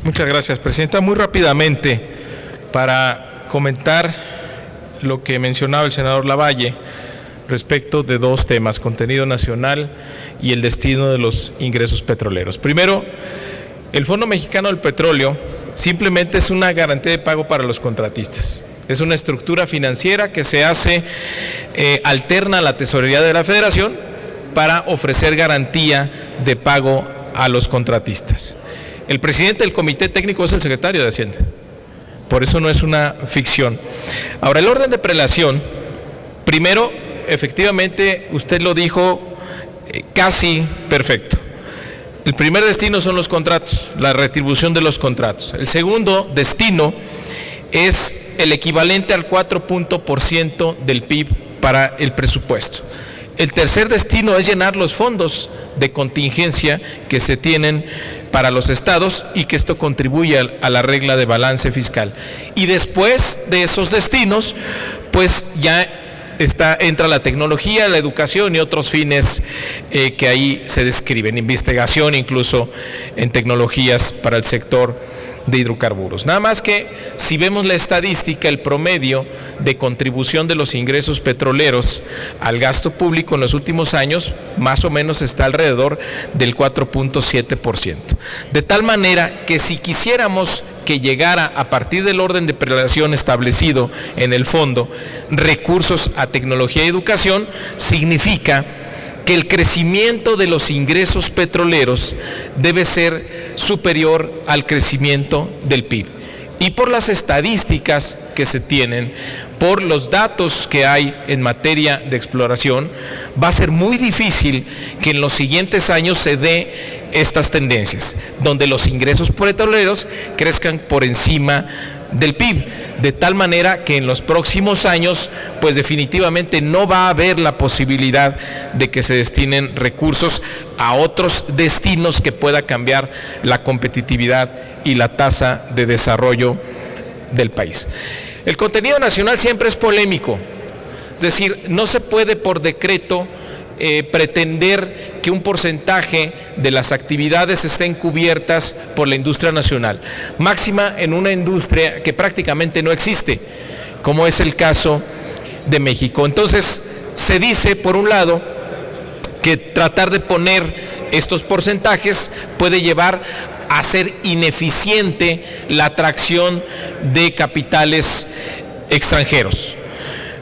Muchas gracias, Presidenta. Muy rápidamente, para comentar lo que mencionaba el senador Lavalle respecto de dos temas, contenido nacional y el destino de los ingresos petroleros. Primero, el Fondo Mexicano del Petróleo simplemente es una garantía de pago para los contratistas. Es una estructura financiera que se hace alterna a la tesorería de la Federación para ofrecer garantía de pago a los contratistas. El presidente del Comité Técnico es el secretario de Hacienda, por eso no es una ficción. Ahora, el orden de prelación, primero, efectivamente, usted lo dijo casi perfecto. El primer destino son los contratos, la retribución de los contratos. El segundo destino es el equivalente al 4% del PIB para el presupuesto. El tercer destino es llenar los fondos de contingencia que se tienen para los estados y que esto contribuye a la regla de balance fiscal. Y después de esos destinos, pues ya entra la tecnología, la educación y otros fines que ahí se describen, investigación incluso en tecnologías para el sector de hidrocarburos. Nada más que si vemos la estadística, el promedio de contribución de los ingresos petroleros al gasto público en los últimos años más o menos está alrededor del 4.7%. De tal manera que si quisiéramos que llegara a partir del orden de prelación establecido en el fondo recursos a tecnología y educación, significa que el crecimiento de los ingresos petroleros debe ser superior al crecimiento del PIB. Y por las estadísticas que se tienen, por los datos que hay en materia de exploración, va a ser muy difícil que en los siguientes años se dé estas tendencias, donde los ingresos petroleros crezcan por encima del PIB, de tal manera que en los próximos años, pues definitivamente no va a haber la posibilidad de que se destinen recursos a otros destinos que pueda cambiar la competitividad y la tasa de desarrollo del país. El contenido nacional siempre es polémico, es decir, no se puede por decreto pretender que un porcentaje de las actividades estén cubiertas por la industria nacional, máxima en una industria que prácticamente no existe, como es el caso de México. Entonces, se dice, por un lado, que tratar de poner estos porcentajes puede llevar a ser ineficiente la atracción de capitales extranjeros.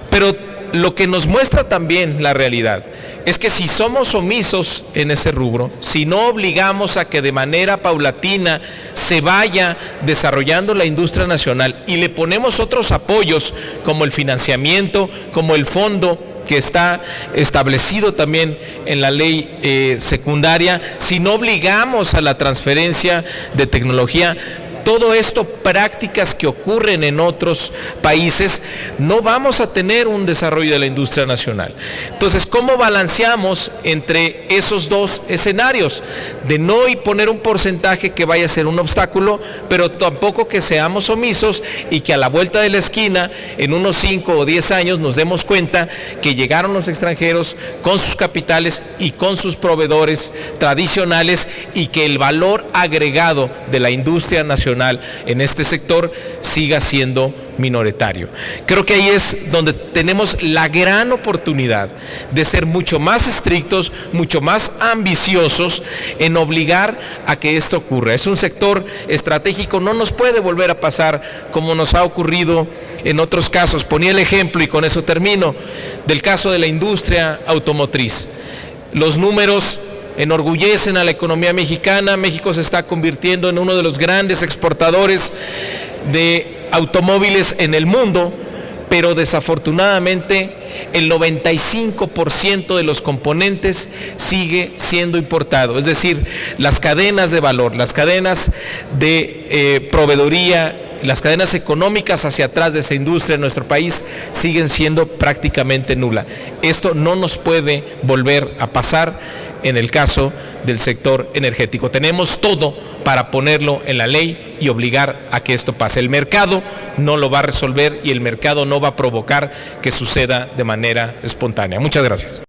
Pero lo que nos muestra también la realidad es que si somos omisos en ese rubro, si no obligamos a que de manera paulatina se vaya desarrollando la industria nacional y le ponemos otros apoyos como el financiamiento, como el fondo que está establecido también en la ley secundaria, si no obligamos a la transferencia de tecnología, todo esto, prácticas que ocurren en otros países, no vamos a tener un desarrollo de la industria nacional. Entonces, ¿cómo balanceamos entre esos dos escenarios? De no poner un porcentaje que vaya a ser un obstáculo, pero tampoco que seamos omisos y que a la vuelta de la esquina, en unos 5 o 10 años, nos demos cuenta que llegaron los extranjeros con sus capitales y con sus proveedores tradicionales y que el valor agregado de la industria nacional en este sector siga siendo minoritario. Creo que ahí es donde tenemos la gran oportunidad de ser mucho más estrictos, mucho más ambiciosos en obligar a que esto ocurra. Es un sector estratégico, no nos puede volver a pasar como nos ha ocurrido en otros casos. Ponía el ejemplo, y con eso termino, del caso de la industria automotriz. Los números enorgullecen a la economía mexicana. México se está convirtiendo en uno de los grandes exportadores de automóviles en el mundo, pero desafortunadamente el 95% de los componentes sigue siendo importado. Es decir, las cadenas de valor, las cadenas de proveeduría, las cadenas económicas hacia atrás de esa industria en nuestro país siguen siendo prácticamente nulas. Esto no nos puede volver a pasar en el caso del sector energético. Tenemos todo para ponerlo en la ley y obligar a que esto pase. El mercado no lo va a resolver y el mercado no va a provocar que suceda de manera espontánea. Muchas gracias.